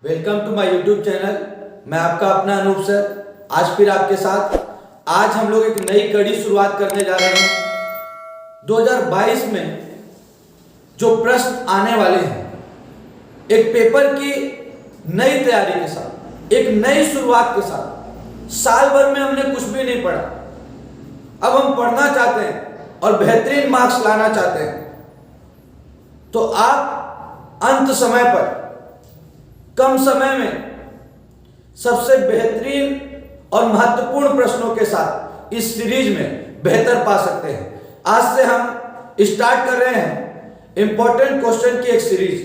Welcome to my YouTube channel. मैं आपका अपना अनूप सर आज फिर आपके साथ। आज हम लोग एक नई कड़ी शुरुआत करने जा रहे हैं। 2022 में जो प्रश्न आने वाले हैं, एक पेपर की नई तैयारी के साथ, एक नई शुरुआत के साथ। साल भर में हमने कुछ भी नहीं पढ़ा, अब हम पढ़ना चाहते हैं और बेहतरीन मार्क्स लाना चाहते हैं। तो आप अंत समय पर कम समय में सबसे बेहतरीन और महत्वपूर्ण प्रश्नों के साथ इस सीरीज में बेहतर पा सकते हैं। आज से हम स्टार्ट कर रहे हैं इंपॉर्टेंट क्वेश्चन की एक सीरीज।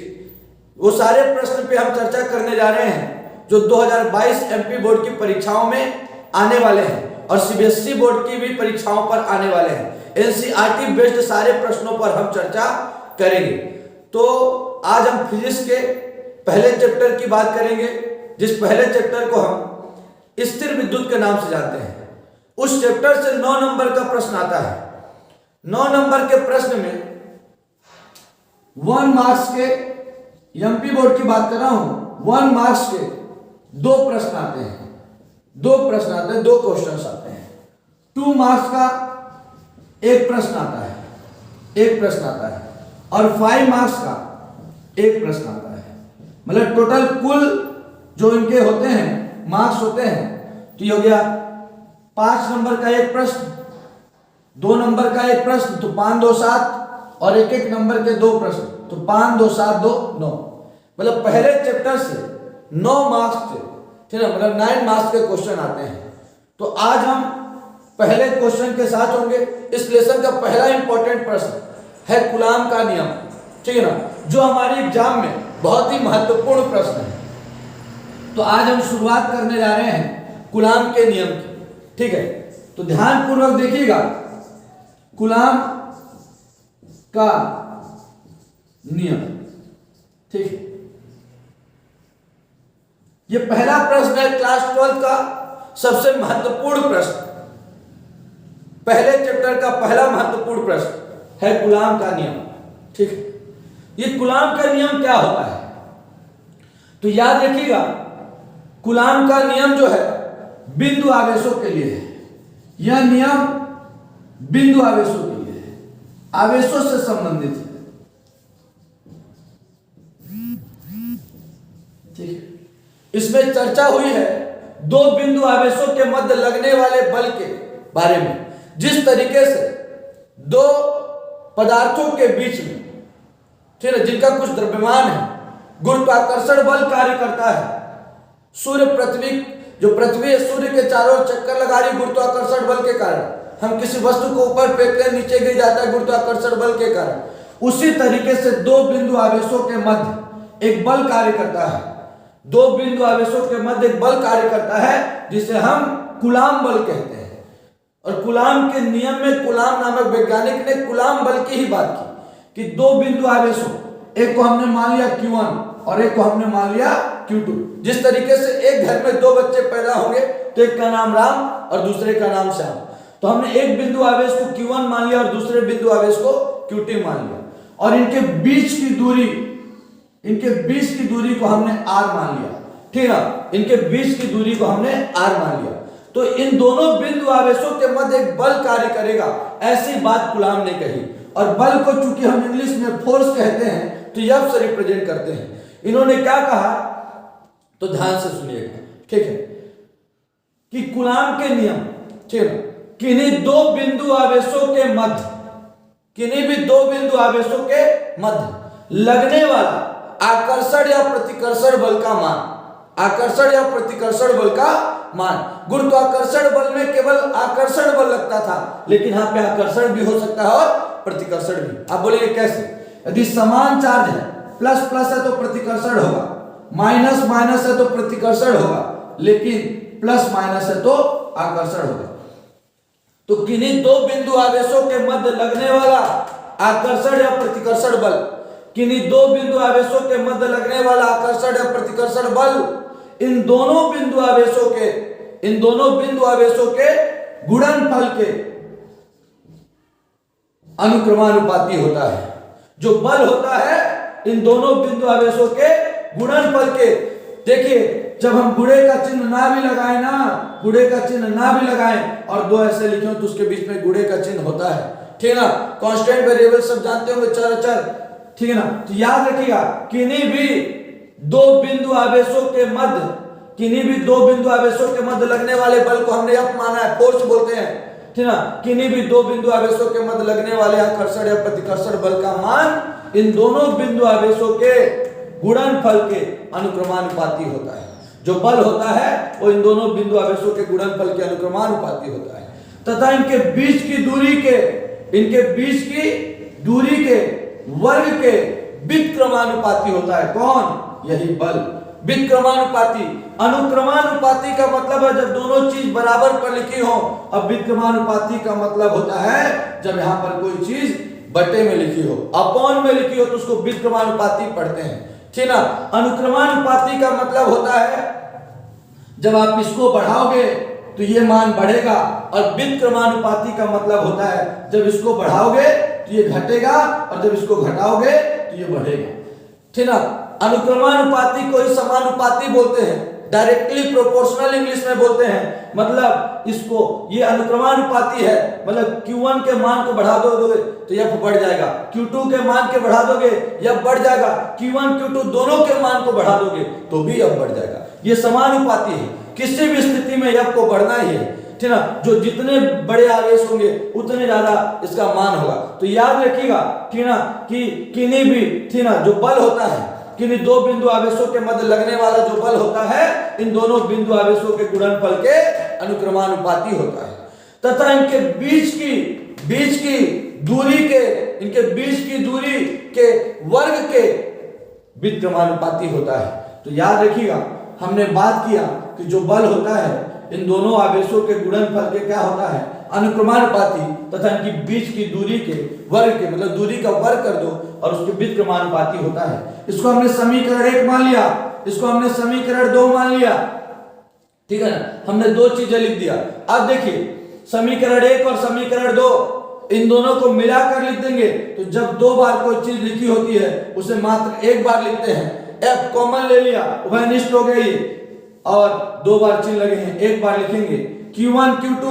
वो सारे प्रश्न पे हम चर्चा करने जा रहे हैं जो 2022 एमपी बोर्ड की परीक्षाओं में आने वाले हैं और सीबीएसई बोर्ड की भी परीक्षाओं पर आने वाले हैं। एनसीईआरटी बेस्ड सारे प्रश्नों पर हम चर्चा करेंगे। तो आज हम फिजिक्स के पहले चैप्टर की बात करेंगे, जिस पहले चैप्टर को हम स्थिर विद्युत के नाम से जानते हैं। उस चैप्टर से 9 नंबर का प्रश्न आता है। 9 नंबर के प्रश्न में 1 मार्क्स के, एमपी बोर्ड की बात कर रहा हूं, 1 मार्क्स के 2 प्रश्न आते हैं। 2 प्रश्न आते हैं, 2 क्वेश्चंस आते हैं। 2 मार्क्स का एक प्रश्न आता है, एक प्रश्न आता है, और 5 मार्क्स का एक प्रश्न आता है। मतलब टोटल कुल जो इनके होते हैं मार्क्स होते हैं, तो ये हो गया 5 नंबर का एक प्रश्न, 2 नंबर का एक प्रश्न, तो 5 2 7, और एक एक नंबर के 2 प्रश्न, तो 5 2 7 2 9। मतलब पहले चैप्टर से 9 मार्क्स थे, ठीक है, मतलब 9 मार्क्स के क्वेश्चन आते हैं। तो आज हम पहले क्वेश्चन के साथ होंगे। इस लेसन का पहला इंपॉर्टेंट प्रश्न है कूलाम का नियम, ठीक है ना, जो हमारे एग्जाम में बहुत ही महत्वपूर्ण प्रश्न है। तो आज हम शुरुआत करने जा रहे हैं कूलाम के नियम की, ठीक है। तो ध्यानपूर्वक देखिएगा, कूलाम का नियम, ठीक है। ये पहला प्रश्न है क्लास 12 का सबसे महत्वपूर्ण प्रश्न। पहले चैप्टर का पहला महत्वपूर्ण प्रश्न है कूलाम का नियम, ठीक है। ये कूलाम का नियम क्या होता है, तो याद रखिएगा, कूलाम का नियम जो है बिंदु आवेशों के लिए है। यह नियम बिंदु आवेशों के लिए है, आवेशों से संबंधित है, ठीक है। इसमें चर्चा हुई है 2 बिंदु आवेशों के मध्य लगने वाले बल के बारे में। जिस तरीके से 2 पदार्थों के बीच में, ठीक है, जिनका कुछ द्रव्यमान है, गुरुत्वाकर्षण बल कार्य करता है। सूर्य पृथ्वी, जो पृथ्वी है सूर्य के चारों चक्कर लगा रही गुरुत्वाकर्षण बल के कारण। हम किसी वस्तु को ऊपर फेंकते हैं, नीचे गिर जाता है गुरुत्वाकर्षण बल के कारण। उसी तरीके से 2 बिंदु आवेशों के मध्य एक बल कार्य करता है। 2 बिंदु आवेशों के मध्य एक बल कार्य करता है जिसे हम कूलाम बल कहते हैं। और कूलाम के नियम में कूलाम नामक वैज्ञानिक ने कूलाम बल की ही बात की कि 2 बिंदु आवेशों, एक को हमने मान लिया Q1 और एक को हमने मान लिया Q2। जिस तरीके से एक घर में 2 बच्चे पैदा होंगे तो एक का नाम राम और दूसरे का नाम श्याम, तो हमने एक बिंदु आवेश को Q1 मान लिया और दूसरे बिंदु आवेश को Q2 मान लिया, और इनके बीच की दूरी को हमने R मान लिया, ठीक है। इनके बीच की दूरी को हमने R मान लिया। तो इन दोनों बिंदु आवेशों के मध्य एक बल कार्य करेगा, ऐसी बात कूलाम ने कही। और बल को चूंकि हम इंग्लिश में फोर्स कहते हैं, तो यह से रिप्रेजेंट करते हैं। इन्होंने क्या कहा, तो ध्यान से सुनिएगा, ठीक है, कि कूलाम के नियम, ठीक है, किन्हीं 2 बिंदु आवेशों के मध्य, किन्हीं भी 2 बिंदु आवेशों के मध्य लगने वाला आकर्षण या प्रतिकर्षण बल का मान, आकर्षण या प्रतिकर्षण बल का मान। गुरुत्वाकर्षण बल में केवल आकर्षण बल लगता था, लेकिन यहां पे आकर्षण भी हो सकता है और प्रतिकर्षण भी। आप बोलेंगे कैसे? यदि समान चार्ज है, प्लस प्लस है तो प्रतिकर्षण होगा, माइनस माइनस है तो प्रतिकर्षण होगा, लेकिन प्लस माइनस है तो आकर्षण होगा। तो किन्हीं 2 बिंदु आवेशों के मध्य लगने वाला आकर्षण या प्रतिकर्षण बल, किन्हीं 2 बिंदु आवेशों के मध्य लगने वाला आकर्षण या प्रतिकर्षण बल इन दोनों बिंदु आवेशों के गुणनफल के अनुक्रमानुपाती होता है। जो बल होता है इन दोनों बिंदु आवेशों के गुणनफल के देखिए जब हम गुणे का चिन्ह ना भी लगाए ना, गुणे का चिन्ह ना भी लगाएं और दो ऐसे लिखे हो तो उसके बीच में गुणे का चिन्ह होता है, ठीक है ना। कांस्टेंट वेरिएबल सब जानते होंगे, चर अचर, ठीक है ना। तो याद रखिएगा किन्हीं भी दो बिंदु आवेशों के मध्य, किन्हीं भी दो बिंदु आवेशों के मध्य लगने वाले बल को हमने F माना है, फोर्स बोलते हैं, ठीक है ना। किन्हीं भी दो बिंदु आवेशों के मध्य लगने वाले आकर्षण या प्रतिकर्षण बल का मान इन दोनों बिंदु आवेशों के गुणनफल के अनुक्रमानुपाती होता है। जो बल होता है वो इन दोनों बिंदु आवेशों के गुणनफल के अनुक्रमानुपाती होता है तथा इनके बीच की दूरी के वर्ग के व्युत्क्रमानुपाती होता है। कौन? यही बल। व्युत्क्रमानुपाती, अनुक्रमानुपाती का मतलब है जब दोनों चीज बराबर पर लिखी हो। अब व्युत्क्रमानुपाती का मतलब होता है जब यहां पर कोई चीज बटे में लिखी हो, अपॉन में लिखी हो तो उसको व्युत्क्रमानुपाती पढ़ते हैं, ठीक ना। अनुक्रमानुपाती का मतलब होता है जब आप इसको बढ़ाओगे तो ये मान बढ़ेगा, और व्युत्क्रमानुपाती का मतलब होता है जब इसको बढ़ाओगे तो ये घटेगा और जब इसको घटाओगे तो ये बढ़ेगा, ठीक ना। अनुक्रमानुपाती को ही समानुपाती बोलते हैं, डायरेक्टली प्रोपोर्शनल इंग्लिश में बोलते हैं। मतलब इसको, ये अनुक्रमानुपाती है, मतलब Q1 के मान को बढ़ा दोगे तो F बढ़ जाएगा, Q2 के मान के बढ़ा दोगे F बढ़ जाएगा, Q1 Q2 दोनों के मान को बढ़ा दोगे तो भी F बढ़ जाएगा। ये समानुपाती है, किसी भी स्थिति में F को बढ़ना ही है, ठीक ना। जो जितने बड़े आवेश होंगे उतने ज्यादा इसका मान होगा। तो याद रखिएगा, ठीक ना, कि किन्हीं भी, ठीक ना, जो बल होता है, किन्हीं दो बिंदु आवेशों के मध्य लगने वाला जो बल होता है इन दोनों बिंदु आवेशों के गुणनफल के अनुक्रमानुपाती होता है तथा इनके बीच की दूरी के वर्ग के व्युत्क्रमानुपाती होता है। तो याद रखिएगा हमने बात किया कि जो बल होता है इन दोनों आवेशों के गुणनफल के क्या होता है, अनुक्रमानुपाती, तथा इनकी बीच की दूरी के वर्ग के, मतलब दूरी का वर्ग कर दो और उसके व्युत्क्रमानुपाती होता है। इसको हमने समीकरण 1 मान लिया, इसको हमने समीकरण 2 मान लिया, ठीक है ना। हमने दो चीजें लिख दिया। अब देखिए समीकरण 1 और समीकरण 2 इन दोनों को मिलाकर लिख देंगे तो जब दो बार कोई चीज लिखी होती है उसे मात्र एक बार लिखते हैं। F कॉमन ले लिया, उभयनिष्ठ हो गई, और दो बार चिन्ह लगे हैं, एक बार लिखेंगे। Q1 Q2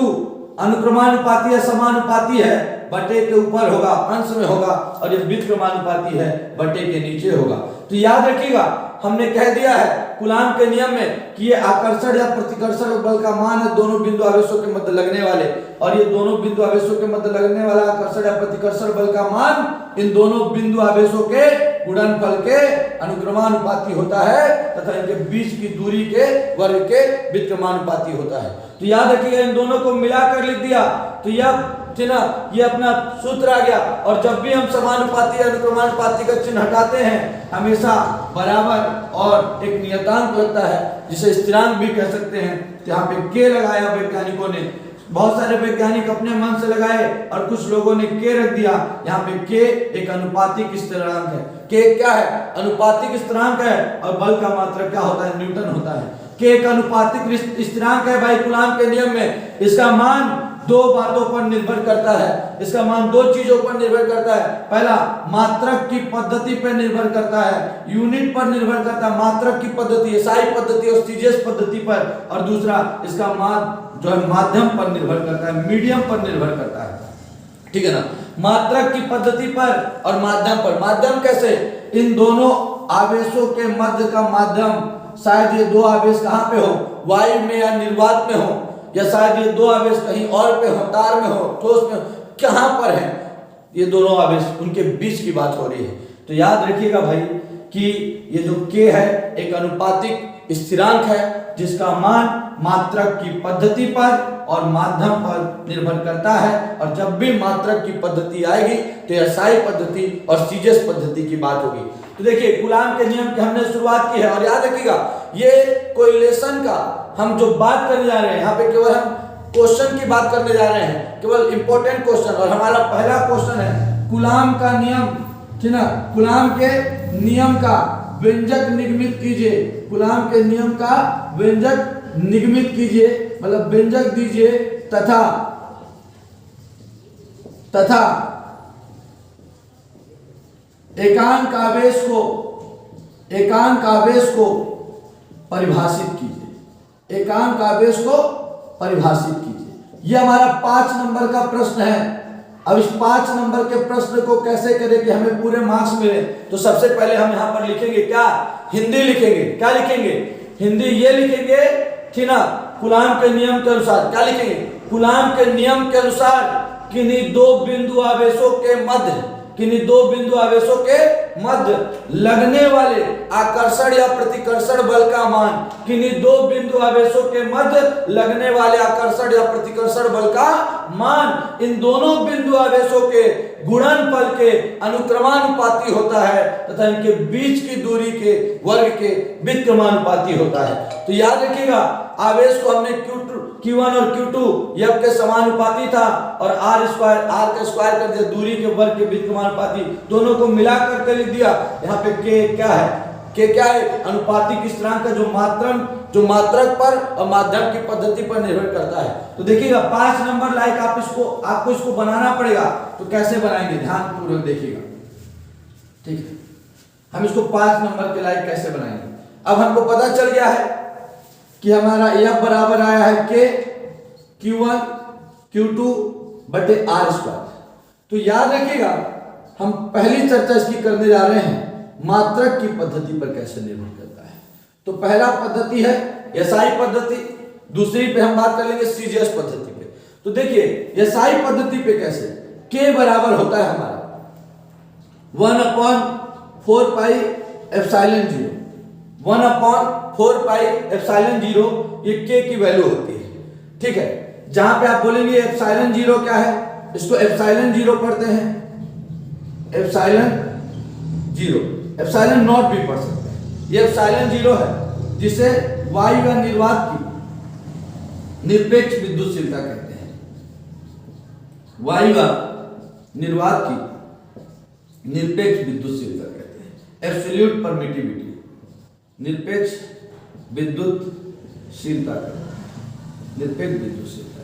अनुक्रमानुपाती या समानुपाती है, बटे के ऊपर होगा, अंश में होगा, और ये व्युत्क्रमानुपाती है, बटे के नीचे होगा। तो याद रखिएगा हमने कह दिया है कूलाम के नियम में कि ये आकर्षण या प्रतिकर्षण बल का मान है दोनों बिंदु आवेशों के मध्य लगने वाले, और ये दोनों बिंदु आवेशों के मध्य लगने वाला आकर्षण या प्रतिकर्षण बल का मान इन दोनों बिंदु आवेशों के गुणनफल के अनुक्रमानुपाती होता है तथा इनके बीच की दूरी के वर्ग के व्युत्क्रमानुपाती होता है। तो याद रखिएगा इन दोनों को मिलाकर लिख दिया तो यह, ठीक ना, ये अपना सूत्र आ गया। और जब भी हम समानुपाती या अनुक्रमानुपाती का चिन्ह हटाते हैं हमेशा बराबर और एक नियतांक लगता है जिसे स्थिरांक भी कह सकते हैं। तो यहाँ पे k लगाया वैज्ञानिकों ने, बहुत सारे वैज्ञानिक अपने मन से लगाए और कुछ लोगों ने k रख दिया। यहाँ पे k एक अनुपातिक स्थिरांक है। k क्या है? अनुपातिक स्थिरांक है, और बल का मात्रक क्या होता है? न्यूटन होता है। k एक अनुपातिक स्थिरांक है भाई कूलाम के नियम में। इसका मान दो बातों पर निर्भर करता है, इसका मान दो चीजों पर निर्भर करता है। पहला मात्रक की पद्धति पर निर्भर करता है, यूनिट पर निर्भर करता है, मात्रक की पद्धति SI पद्धति और सीजीएस पद्धति पर, और दूसरा इसका मान जो है माध्यम पर निर्भर करता है, मीडियम पर निर्भर करता है, ठीक है ना। मात्रक की पद्धति पर और माध्यम पर। माध्यम कैसे? इन दोनों आवेशों के मध्य का माध्यम, शायद ये दो आवेश कहाँ पे हो, वायु में या निर्वात में हो, या शायद ये दो आवेश कहीं और पे हो, तार में हो, ठोस में हो, कहां पर है ये दोनों आवेश, उनके बीच की बात हो रही है। तो याद रखिएगा भाई कि ये जो k है एक अनुपातिक स्थिरांक है जिसका मान मात्रक की पद्धति पर और माध्यम पर निर्भर करता है, और जब भी मात्रक की पद्धति आएगी तो SI पद्धति और सीजीएस पद्धति की बात होगी। तो देखिए कूलाम के नियम की हमने शुरुआत की है, और याद रखिएगा ये कोरिलेशन का हम जो बात करने जा रहे हैं, यहाँ पे केवल हम क्वेश्चन की बात करने जा रहे हैं, केवल इंपॉर्टेंट क्वेश्चन। और हमारा पहला क्वेश्चन है कूलाम का नियम, ठीक ना। कूलाम के नियम का व्यंजक निगमित कीजिए, कूलाम के नियम का व्यंजक निगमित कीजिए, मतलब व्यंजक दीजिए तथा एकांक आवेश को परिभाषित कीजिए, एकांक आवेश को परिभाषित कीजिए। यह हमारा 5 नंबर का प्रश्न है। अब इस 5 नंबर के प्रश्न को कैसे करें कि हमें पूरे मार्क्स मिले, तो सबसे पहले हम यहाँ पर लिखेंगे क्या, हिंदी लिखेंगे। क्या लिखेंगे, हिंदी ये लिखेंगे कि ना, कूलाम के नियम के अनुसार। क्या लिखेंगे, कूलाम के नियम के अनुसार किन्हीं दो बिंदु आवेशों के मध्य, किन्हीं दो बिंदु आवेशों के मध्य लगने वाले आकर्षण या प्रतिकर्षण बल का मान, किन्हीं दो बिंदु आवेशों के मध्य लगने वाले आकर्षण या प्रतिकर्षण बल का मान इन दोनों बिंदु आवेशों के गुणनफल के अनुक्रमानुपाती होता है तथा इनके बीच की दूरी के वर्ग के व्युत्क्रमानुपाती होता है। तो याद रखिएगा, आवेश को हमने Q1 और Q2 यह के समानुपाती था और R का स्क्वायर कर दिया, दूरी के वर्ग के व्युत्क्रमानुपाती, दोनों को मिला करके लिख दिया। यहाँ पे K क्या है, K क्या है, अनुपातिक स्थिरांक का जो मात्रक पर और माध्यम की पद्धति पर निर्भर करता है। तो देखिएगा 5 नंबर लाइक आपको इसको बनाना पड़ेगा। तो कैसे बनाएंगे, ध्यान पूर्वक देखिएगा, ठीक है। हम इसको 5 नंबर के लाइक कैसे बनाएंगे। अब हमको पता चल गया है कि हमारा F बराबर आया है K Q1 Q2 बटे R स्क्वायर। तो याद रखिएगा, हम पहली चर्चा इसकी करने जा रहे हैं, मात्रक की पद्धति पर कैसे निर्भर करता है। तो पहला पद्धति है SI पद्धति, दूसरी पे हम बात कर लेंगे CGS पद्धति पे। तो देखिए SI पद्धति पे कैसे, K बराबर होता है हमारा 1/4 पाई एप्सिलॉन 0, 1/4 पाई एप्सिलॉन 0 ये K की वैल्यू होती है, ठीक है। जहां पे आप बोलेंगे एप्सिलॉन 0 क्या है, इसको एप्सिलॉन 0 पढ़ते हैं, एप्सिलॉन 0, एप्सिलॉन नॉट भी पढ़ सकते हैं। ये एप्सिलॉन 0 है जिसे वायु या निर्वात की निरपेक्ष विद्युतशीलता कहते हैं। वायु या निर्वात की निरपेक्ष विद्युतशीलता कहते हैं, एब्सोल्यूट परमिटिविटी, निरपेक्ष विद्युतशीलता, निरपेक्ष विद्युतशीलता,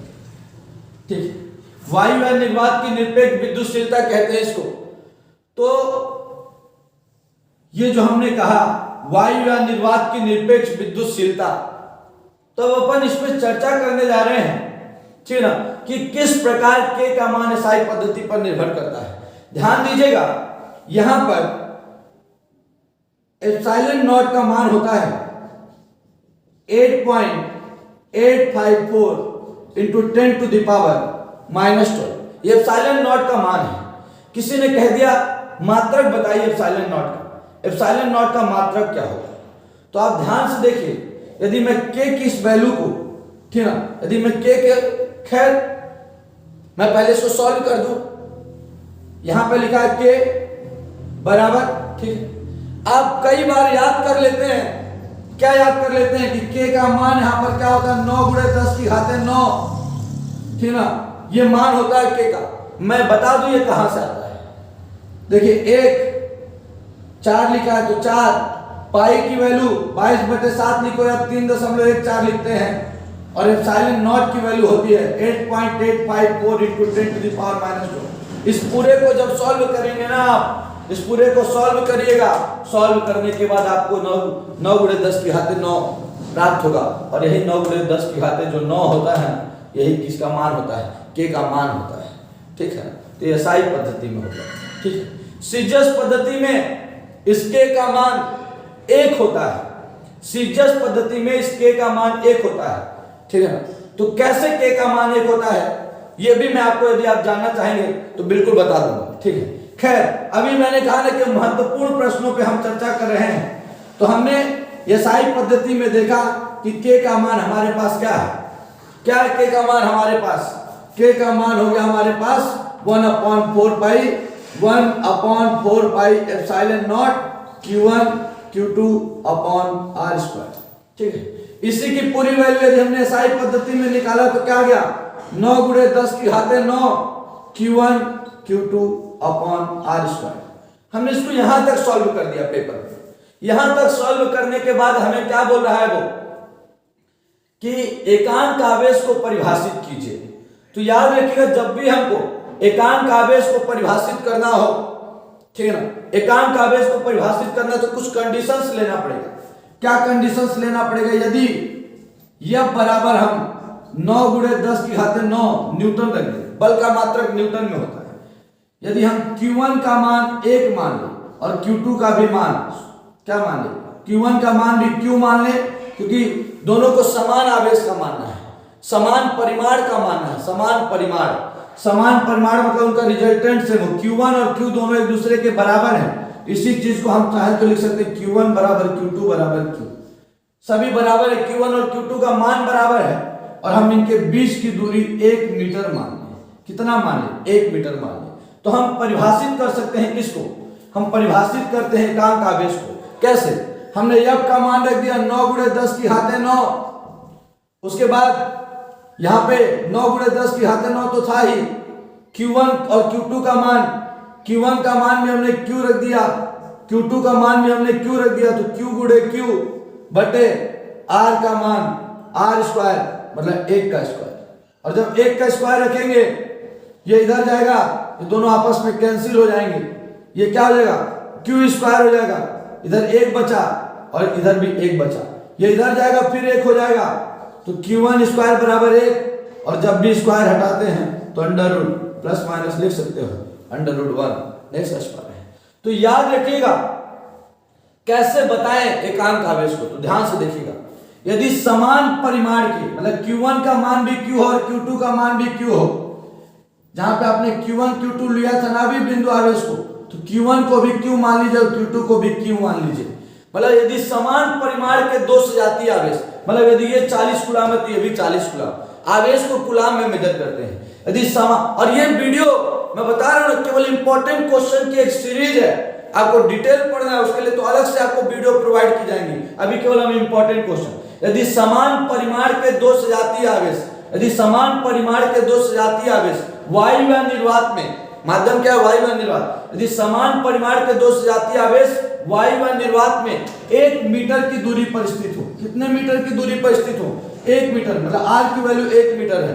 ठीक है। वायु या निर्वात की निरपेक्ष विद्युतशीलता कहते हैं इसको। तो ये जो हमने कहा वायु या निर्वात की निरपेक्ष विद्युतशीलता, तो अपन इसमें चर्चा करने जा रहे हैं, ठीक है ना, कि किस प्रकार K का मान SI पद्धति पर निर्भर करता है। ध्यान दीजिएगा, यहां पर एप्सिलॉन नॉट का मान होता है 8.854 इंटू 10 टू द पावर -12। ये एप्सिलॉन नॉट का मान है। किसी ने कह दिया मात्रक बताइए एप्सिलॉन नॉट का, एप्सिलॉन नॉट का मात्रक क्या होगा। तो आप ध्यान से देखिए, यदि मैं K की इस वैल्यू को, ठीक है ना, यदि मैं K के, खैर मैं पहले इसको सॉल्व कर दूं। यहां पे लिखा है K बराबर, ठीक है। आप कई बार याद कर लेते हैं, क्या याद कर लेते हैं कि K का मान यहां पर क्या होता है, 9 × 10 की घात 9, ठीक ना, ये मान होता है K का। मैं बता दूं ये कहां से आता है। देखिए 4 लिखा है तो 4 पाई की वैल्यू 22/7 लिखो या 3.14 लिखते हैं, और एप्सिलॉन नॉट की वैल्यू होती है 8.854 इंटू 10 टू द पावर -2। इस पूरे को जब सॉल्व करेंगे ना, आप इस पूरे को सॉल्व करिएगा, सॉल्व करने के बाद आपको 9 × 10 की घात 9 प्राप्त होगा, और यही 9 × 10 की घात जो 9 होता है, यही किसका मान होता है, K का मान होता है, ठीक है। तो ये SI पद्धति में होता है, ठीक है। CGS पद्धति में इस K का मान 1 होता है, CGS पद्धति में इस K का मान 1 होता है, ठीक है ना। तो कैसे K का मान 1 होता है, ये भी मैं आपको यदि आप जानना चाहेंगे तो बिल्कुल बता दूंगा, ठीक है। खैर अभी मैंने कहा ना कि महत्वपूर्ण प्रश्नों पे हम चर्चा कर रहे हैं। तो हमने SI पद्धति में देखा कि K का मान हमारे पास क्या है, क्या है K का मान हमारे पास, K का मान हो गया हमारे पास 1/4 pi epsilon not Q1 Q2 R square, ठीक है। इसी की पूरी वैल्यू यदि हमने SI पद्धति में निकाला तो क्या गया, 9 × 10 की घात 9 Q1 Q2 R स्क्वायर। हमने इसको यहां तक सॉल्व कर दिया पेपर में। यहां तक सॉल्व करने के बाद हमें क्या बोल रहा है वो, कि एकांक आवेश को परिभाषित कीजिए। तो याद रखिएगा, जब भी हमको एकांक आवेश को परिभाषित करना हो, ठीक है ना, एकांक आवेश को परिभाषित करना तो कुछ कंडीशंस लेना पड़ेगा। क्या कंडीशंस लेना पड़ेगा? यदि यह बराबर हम 9 गुणे 10 की घात 9 न्यूटन रख दें, बल का मात्रक न्यूटन में होता है। यदि हम Q1 का मान 1 मान लें और Q2 का भी मान क्या मान लें? Q1 का मान भी Q मान लें, क्योंकि दोनों को समान आवेश का मानना है, समान परिमाण का मानना है। समान परिमाण मतलब उनका रिजल्टेंट से Q1 और Q दोनों एक दूसरे के बराबर हैं। इसी चीज को हम चाहे तो लिख सकते हैं Q1 बराबर Q2 बराबर Q, सभी बराबर है। Q1 और Q2 का मान बराबर है और हम इनके बीच की दूरी 1 मीटर मान लें। कितना मान लें? 1 मीटर मान लें। तो हम परिभाषित कर सकते हैं किसको? हम परिभाषित करते हैं एकांक आवेश को। कैसे? हमने F का मान रख दिया 9 गुणे 10 की घात 9, उसके बाद यहां पे 9 गुणे 10 की घात 9 तो था ही। Q1 और Q2 का मान, Q1 का मान भी हमने Q रख दिया, Q2 का मान भी हमने Q रख दिया, तो Q गुणे Q बटे R का मान R स्क्वायर मतलब 1 का स्क्वायर। और जब 1 का स्क्वायर रखेंगे ये इधर जाएगा, ये दोनों आपस में कैंसिल हो जाएंगे, ये क्या हो जाएगा? Q स्क्वायर हो जाएगा, इधर 1 बचा और इधर भी 1 बचा, ये इधर जाएगा फिर 1 हो जाएगा, तो Q1 स्क्वायर बराबर 1। और जब भी स्क्वायर हटाते हैं तो अंडर रूट प्लस माइनस लिख सकते हो, अंडर रूट 1 नेक्स्ट स्क्वायर है। तो याद रखिएगा कैसे बताएं एकांक आवेश को, तो ध्यान से देखिएगा। यदि समान परिमाण के मतलब Q1 का मान भी Q हो और Q2 का मान भी Q हो, जहां पे आपने Q1 Q2 लिया था ना भी बिंदु आवेश को, तो Q1 को भी Q मान लीजिए और Q2 को भी Q मान लीजिए। मतलब यदि समान परिमाण के दो सजातीय आवेश, मतलब यदि ये 40 कूलाम है तो ये भी 40 कूलाम, आवेश को कूलाम में मेजर करते हैं। यदि समान, और ये वीडियो मैं बता रहा हूं केवल इंपॉर्टेंट क्वेश्चन की एक सीरीज है, आपको डिटेल पढ़ना है उसके लिए तो अलग से आपको वीडियो प्रोवाइड की जाएंगी। अभी केवल हम इंपॉर्टेंट क्वेश्चन। यदि समान परिमाण के दो सजातीय आवेश, यदि समान परिमाण के दो सजातीय आवेश वायु या निर्वात में, माध्यम क्या है? वायु या निर्वात। यदि समान परिमाण के दो सजातीय आवेश वायु या निर्वात में 1 मीटर की दूरी पर स्थित हो, कितने मीटर की दूरी पर स्थित हो? 1 मीटर, मतलब R की वैल्यू 1 मीटर है।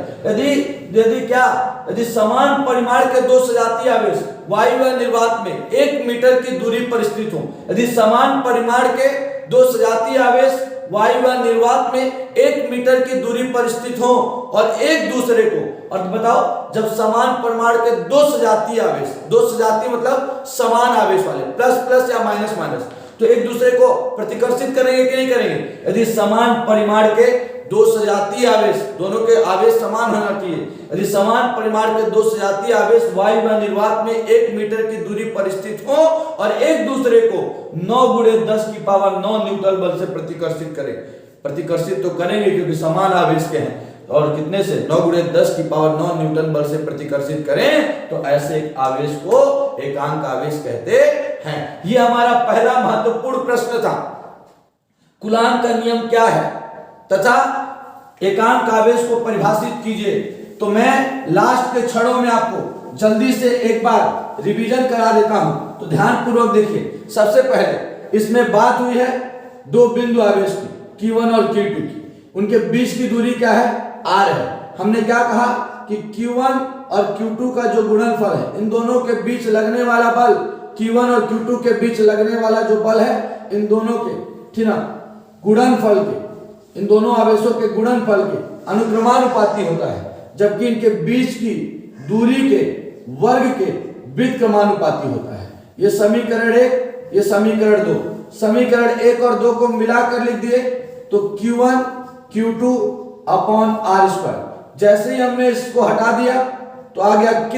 यदि समान परिमाण के दो सजातीय आवेश वायु या निर्वात में 1 मीटर की दूरी पर स्थित हो, यदि समान परिमाण के दो सजातीय आवेश वायु या निर्वात में 1 मीटर की दूरी पर स्थित हो और एक दूसरे को, और बताओ जब समान परिमाण के दो सजातीय आवेश, दो सजातीय मतलब समान आवेश वाले, प्लस प्लस या माइनस माइनस, तो एक दूसरे को प्रतिकर्षित करेंगे कि नहीं करेंगे? यदि समान परिमाण के दो सजातीय आवेश, दोनों के आवेश समान होना चाहिए। यदि समान परिमाण के दो सजातीय आवेश वायु या निर्वात में 1 मीटर की दूरी पर स्थित हो और एक दूसरे को 9 गुणे 10 की पावर 9 न्यूटन बल से प्रतिकर्षित करें, प्रतिकर्षित तो करेंगे क्योंकि समान आवेश के हैं, और कितने से? 9 गुणे 10 की पावर 9 न्यूटन बल से प्रतिकर्षित करें, तो ऐसे एक आवेश को एकांक आवेश कहते हैं। ये हमारा पहला महत्वपूर्ण प्रश्न था, कूलाम का नियम क्या है तथा एकांक आवेश को परिभाषित कीजिए। तो मैं लास्ट के क्षणों में आपको जल्दी से एक बार रिवीजन करा देता हूं, तो ध्यान पूर्वक देखिए। सबसे पहले इसमें बात हुई है दो बिंदु आवेश की, Q1 और Q2 की, उनके बीच की दूरी क्या है? R है। हमने क्या कहा कि Q1 और Q2 का जो गुणनफल है, इन दोनों के बीच लगने वाला बल, Q1 और Q2 के बीच लगने वाला जो बल है, इन दोनों के, ठीक ना, गुणनफल के, इन दोनों आवेशों के गुणनफल के अनुक्रमानुपाती होता है, जबकि इनके बीच की दूरी के वर्ग के व्युत्क्रमानुपाती होता है। ये समीकरण 1, ये समीकरण 2, समीकरण 1 और 2 को मिलाकर लिख दिए तो Q1 Q2 upon R square. जैसे ही हमने इसको हटा दिया तो आ गया K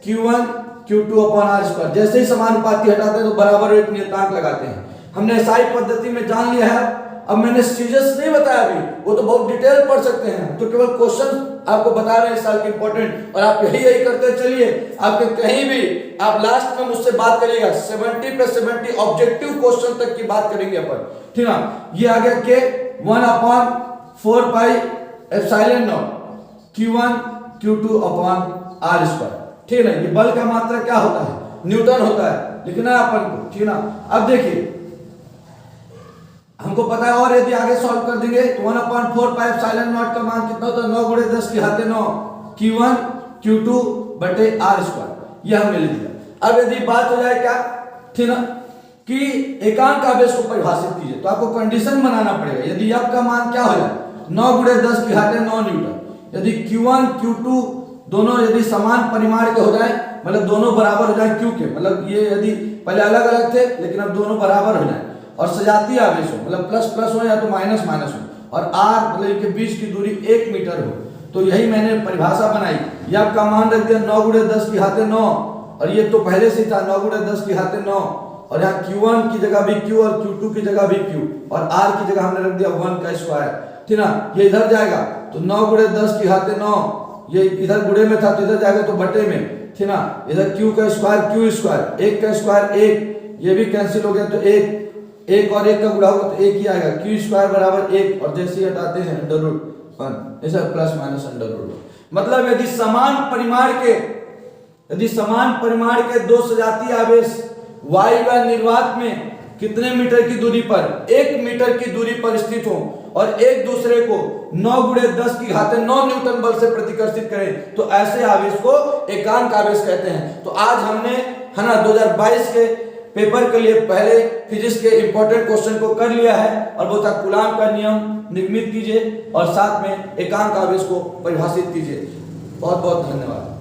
Q1 Q2 upon R square. जैसे ही समानुपाती हटाते हैं तो बराबर एक नियतांक लगाते हैं। हमने SI पद्धति में जान लिया है। अब मैंने सीजर्स नहीं बताया अभी, वो तो बहुत डिटेल पढ़ सकते हैं, तो केवल क्वेश्चन आपको बता रहे हैं इस साल के इंपॉर्टेंट, और आप यही करते चलिए। आपके कहीं भी आप लास्ट में मुझसे बात करिएगा, 70 ऑब्जेक्टिव क्वेश्चन तक की बात करेंगे अपन, ठीक ना। ये आ गया के 1/4 pi epsilon not Q1 Q2 upon R square, ठीक है। ये बल का मात्रा क्या होता है? न्यूटन होता है, लिखना है अपन को, ठीक ना। अब देखिए हमको पता है, और यदि आगे सॉल्व कर देंगे तो 1/4 पाई एप्सिलॉन नॉट का मान कितना होता है? 9 गुणे 10 की घात 9 Q1 Q2 बटे R स्क्वायर, ये हमने लिख दिया। अब यदि बात हो जाए क्या, ठीक ना, कि एकांक आवेश को परिभाषित कीजिए, तो आपको कंडीशन बनाना पड़ेगा। यदि F का मान क्या हो जाए 9 गुणे 10 की घाते 9 न्यूटन, यदि Q1 Q2 दोनों यदि समान परिमाण के हो जाए, मतलब दोनों बराबर हो जाए Q के, मतलब ये यदि पहले अलग अलग थे लेकिन अब दोनों बराबर हो जाए, और सजातीय आवेश हो, मतलब प्लस प्लस हो या तो माइनस माइनस हो, और R मतलब इनके बीच की दूरी 1 मीटर हो, तो यही मैंने परिभाषा बनाई। F का मान रख दिया 9 गुणे 10 की घाते 9, और ये तो पहले से था 9 गुणे 10 की घाते 9, और यहाँ Q1 की जगह भी Q और Q2 की जगह भी Q, और R की जगह हमने रख दिया 1 का स्क्वायर, ठीक ना। ये इधर जाएगा तो 9 गुणे 10 की घाते 9, ये इधर गुणे में था तो इधर जाएगा तो बटे में, ठीक ना। इधर Q का स्क्वायर Q स्क्वायर, 1 का स्क्वायर 1, ये भी कैंसिल हो गया तो 1 और 1 का गुणा होगा तो 1 ही आएगा, Q स्क्वायर बराबर 1, और जैसे ही हटाते हैं अंडर रूट 1, ऐसा प्लस माइनस अंडर रूट। मतलब यदि समान परिमाण के दो सजातीय आवेश वायु व निर्वात में कितने मीटर की दूरी पर, 1 मीटर की दूरी पर स्थित हो और एक दूसरे को 9 गुणे 10 की घाते 9 न्यूटन बल से प्रतिकर्षित करें, तो ऐसे आवेश को एकांक आवेश कहते हैं। तो आज हमने है ना 2022 के पेपर के लिए पहले फिजिक्स के इंपॉर्टेंट क्वेश्चन को कर लिया है, और वो था कूलाम का नियम निर्मित कीजिए और साथ में एकांक आवेश को परिभाषित कीजिए। बहुत बहुत धन्यवाद।